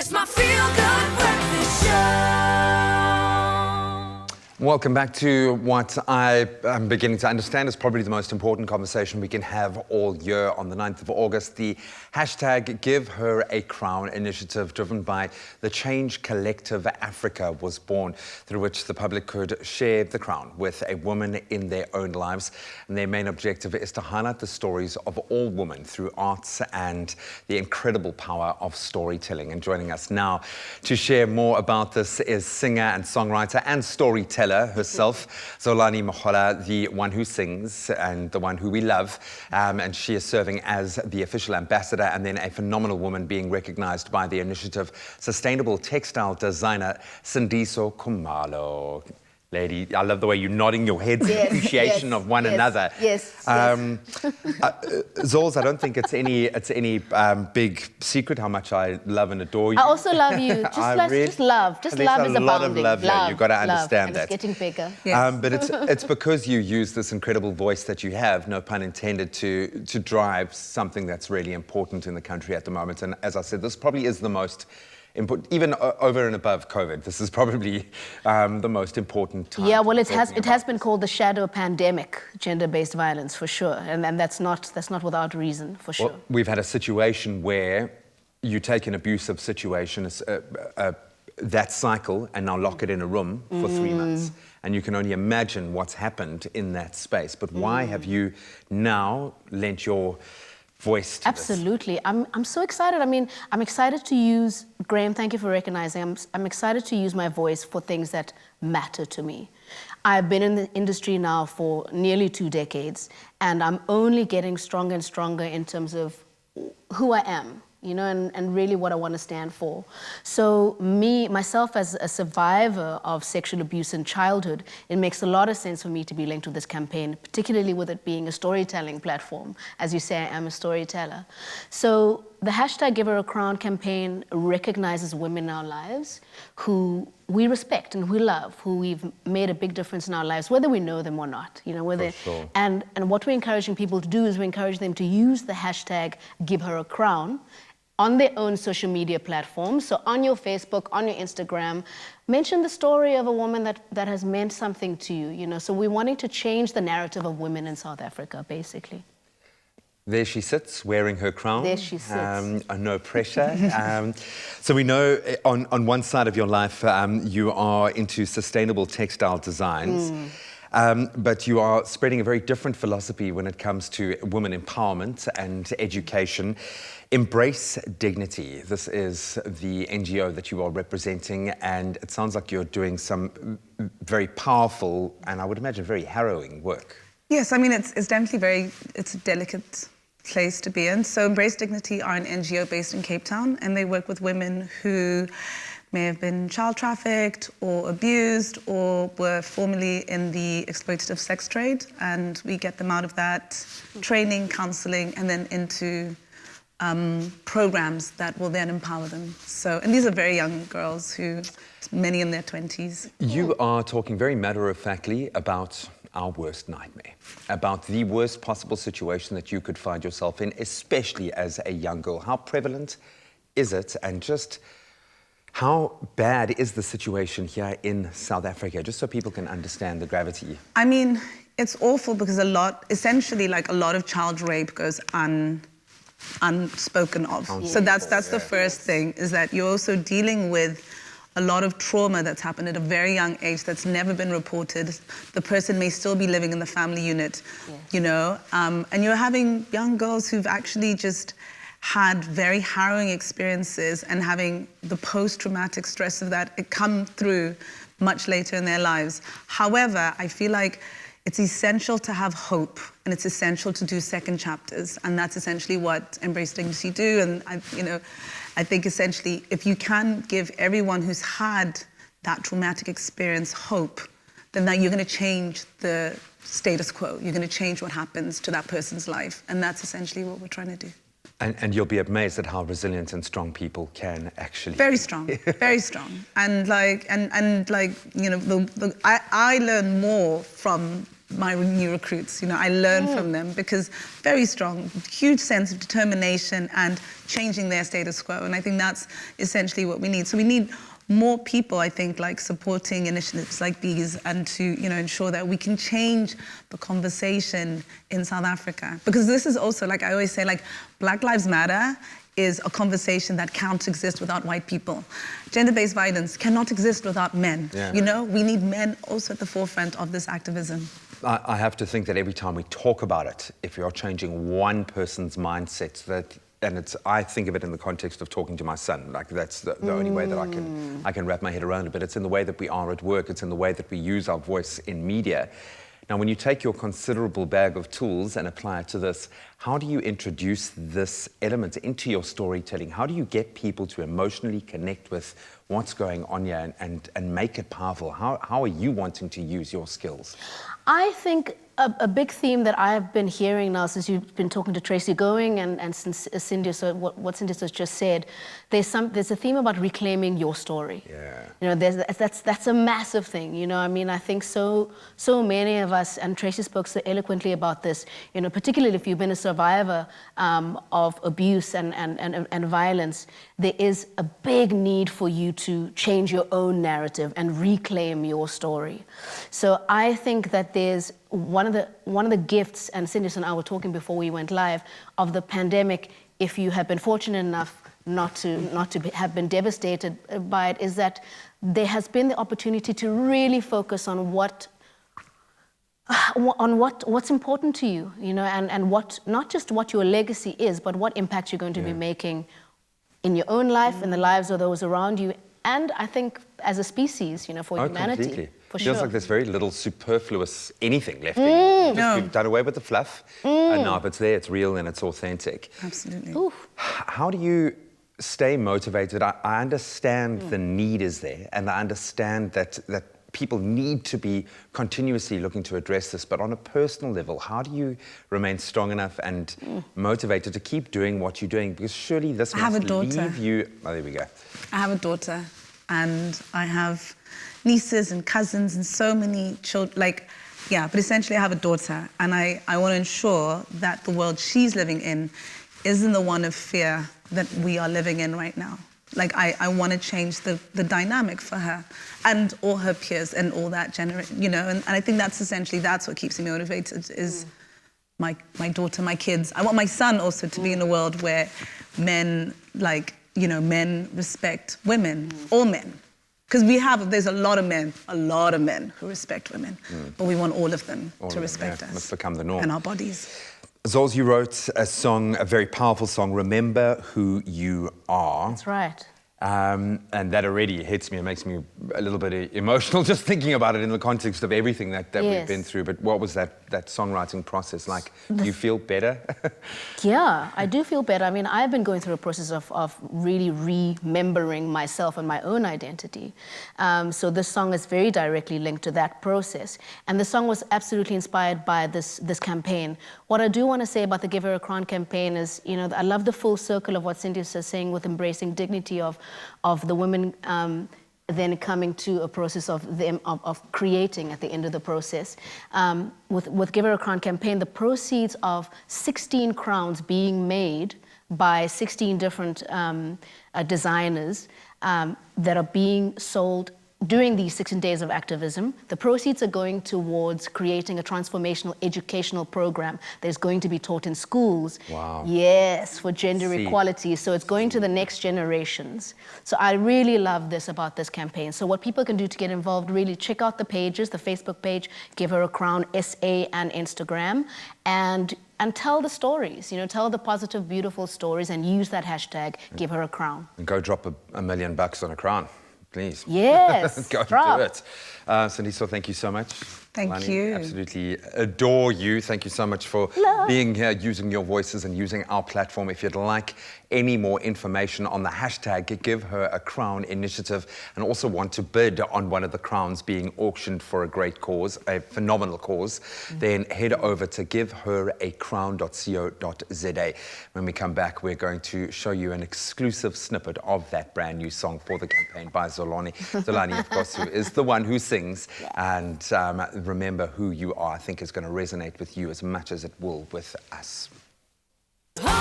It's my feel-good breakfast show. Welcome back to what I am beginning to understand is probably the most important conversation we can have all year. On the 9th of August, the hashtag Give Her a Crown initiative driven by the Change Collective Africa was born, through which the public could share the crown with a woman in their own lives. And their main objective is to highlight the stories of all women through arts and the incredible power of storytelling. And joining us now to share more about this is singer and songwriter and storyteller herself, Zolani Mahola, the one who sings and the one who we love. And she is serving as the official ambassador and then a phenomenal woman being recognized by the initiative sustainable textile designer Sindiso Khumalo. Lady, I love the way you're nodding your head in appreciation of one another. Zols, I don't think it's any big secret how much I love and adore you. I also love you. Just love. Just love is abounding. There's a lot of love here. You've got to understand that. It's getting bigger. But it's because you use this incredible voice that you have, no pun intended, to drive something that's really important in the country at the moment. And as I said, this probably is the most important, even over and above COVID. This is probably the most important time. Yeah, well, it has been called the shadow pandemic, gender-based violence, for sure, and that's not without reason, for sure. Well, we've had a situation where you take an abusive situation, that cycle, and now lock it in a room for 3 months, and you can only imagine what's happened in that space. But why have you now lent your voice to Absolutely. This? I'm so excited. I mean, I'm excited to use, Graham, thank you for recognizing, I'm excited to use my voice for things that matter to me. I've been in the industry now for nearly 2 decades, and I'm only getting stronger and stronger in terms of who I am, you know, and really what I want to stand for. So myself as a survivor of sexual abuse in childhood, it makes a lot of sense for me to be linked to this campaign, particularly with it being a storytelling platform. As you say, I am a storyteller. So the hashtag Give Her a Crown campaign recognizes women in our lives who we respect and we love, who we've made a big difference in our lives, whether we know them or not. You know, whether sure. And what we're encouraging people to do is we encourage them to use the hashtag Give Her a Crown on their own social media platforms. So on your Facebook, on your Instagram, mention the story of a woman that has meant something to you, you know. So we're wanting to change the narrative of women in South Africa, basically. There she sits, wearing her crown. There she sits. No pressure. So we know on one side of your life, you are into sustainable textile designs. But you are spreading a very different philosophy when it comes to women empowerment and education. Embrace Dignity. This is the NGO that you are representing, and it sounds like you're doing some very powerful and I would imagine very harrowing work. Yes, I mean, it's definitely it's a delicate place to be in. So Embrace Dignity are an NGO based in Cape Town, and they work with women who may have been child trafficked or abused or were formerly in the exploitative sex trade, and we get them out of that training, counseling, and then into programs that will then empower them. So, and these are very young girls who, many in their 20s. You are talking very matter-of-factly about our worst nightmare, about the worst possible situation that you could find yourself in, especially as a young girl. How prevalent is it, and just how bad is the situation here in South Africa, just so people can understand the gravity? I mean, it's awful because essentially like a lot of child rape goes unspoken of. So that's the first thing, is that you're also dealing with a lot of trauma that's happened at a very young age that's never been reported. The person may still be living in the family unit, you know, and you're having young girls who've actually just had very harrowing experiences and having the post-traumatic stress of that come through much later in their lives. However, I feel like it's essential to have hope, and it's essential to do second chapters, and that's essentially what Embrace Dignity do. And I think essentially, if you can give everyone who's had that traumatic experience hope, then you're going to change the status quo. You're going to change what happens to that person's life, and that's essentially what we're trying to do. And you'll be amazed at how resilient and strong people can actually be. Very strong, very strong. And I learn more from my new recruits. You know, I learn from them because very strong, huge sense of determination and changing their status quo. And I think that's essentially what we need. So we need more people, I think, like supporting initiatives like these and to, you know, ensure that we can change the conversation in South Africa. Because this is also, like I always say, like Black Lives Matter is a conversation that can't exist without white people. Gender-based violence cannot exist without men. Yeah. You know, we need men also at the forefront of this activism. I have to think that every time we talk about it, if we are changing one person's mindset, I think of it in the context of talking to my son. Like that's the only way that I can wrap my head around it. But it's in the way that we are at work. It's in the way that we use our voice in media. Now, when you take your considerable bag of tools and apply it to this, how do you introduce this element into your storytelling? How do you get people to emotionally connect with what's going on here and make it powerful? How are you wanting to use your skills? I think a big theme that I've been hearing now since you've been talking to Tracy Going and since Sindiso, what Sindiso just said, there's a theme about reclaiming your story. Yeah. You know, that's a massive thing. You know, I mean, I think so many of us, and Tracy spoke so eloquently about this. You know, particularly if you've been a survivor of abuse and violence, there is a big need for you to change your own narrative and reclaim your story. So I think that there's one of the gifts, and Sindiso and I were talking before we went live, of the pandemic, if you have been fortunate enough not to have been devastated by it, is that there has been the opportunity to really focus on what's important to you, you know, and what, not just what your legacy is, but what impact you're going to be making in your own life, in the lives of those around you, and I think as a species, you know, for humanity. Completely. For Feels sure. like there's very little superfluous anything left in you. We've done away with the fluff, and now if it's there, it's real and it's authentic. Absolutely. Oof. How do you stay motivated? I understand the need is there, and I understand that people need to be continuously looking to address this, but on a personal level, how do you remain strong enough and motivated to keep doing what you're doing? Because surely this I have must a daughter. leave you... Oh, there we go. I have a daughter, and I have nieces and cousins and so many children, like, yeah, but essentially I have a daughter, and I want to ensure that the world she's living in isn't the one of fear that we are living in right now. Like, I want to change the dynamic for her and all her peers and all that generation, you know, and I think that's essentially, that's what keeps me motivated, is my daughter, my kids. I want my son also to be in a world where men, like, you know, men respect women, all men. Because there's a lot of men who respect women, but we want all of them to respect us. Must become the norm. And our bodies. Zols, you wrote a song, a very powerful song, Remember Who You Are. That's right. And that already hits me and makes me a little bit emotional just thinking about it in the context of everything that we've been through. But what was that songwriting process like? Do you feel better? Yeah, I do feel better. I mean, I've been going through a process of really remembering myself and my own identity. So this song is very directly linked to that process. And the song was absolutely inspired by this campaign. What I do want to say about the Give Her a Crown campaign is, you know, I love the full circle of what Cynthia is saying with embracing dignity of the women then coming to a process of creating at the end of the process. With Give Her a Crown campaign, the proceeds of 16 crowns being made by 16 different designers that are being sold during these 16 days of activism. The proceeds are going towards creating a transformational educational program that is going to be taught in schools. Wow. Yes, for gender equality. So it's going to the next generations. So I really love this about this campaign. So what people can do to get involved, really check out the pages, the Facebook page, Give Her a Crown, SA, and Instagram, and tell the stories, you know, tell the positive, beautiful stories, and use that hashtag, Give Her a Crown. And go drop $1 million on a crown. Please. Yes. Go do it. Sindiso, thank you so much. Thank Zolani, you. Absolutely adore you. Thank you so much for being here, using your voices and using our platform. If you'd like any more information on the hashtag Give Her a Crown initiative and also want to bid on one of the crowns being auctioned for a great cause, a phenomenal cause, then head over to giveheracrown.co.za. When we come back, we're going to show you an exclusive snippet of that brand new song for the campaign by Zolani. Zolani, of course, who is the one who sings, and remember wwho you are, I think is going to resonate with you as much as it will with us.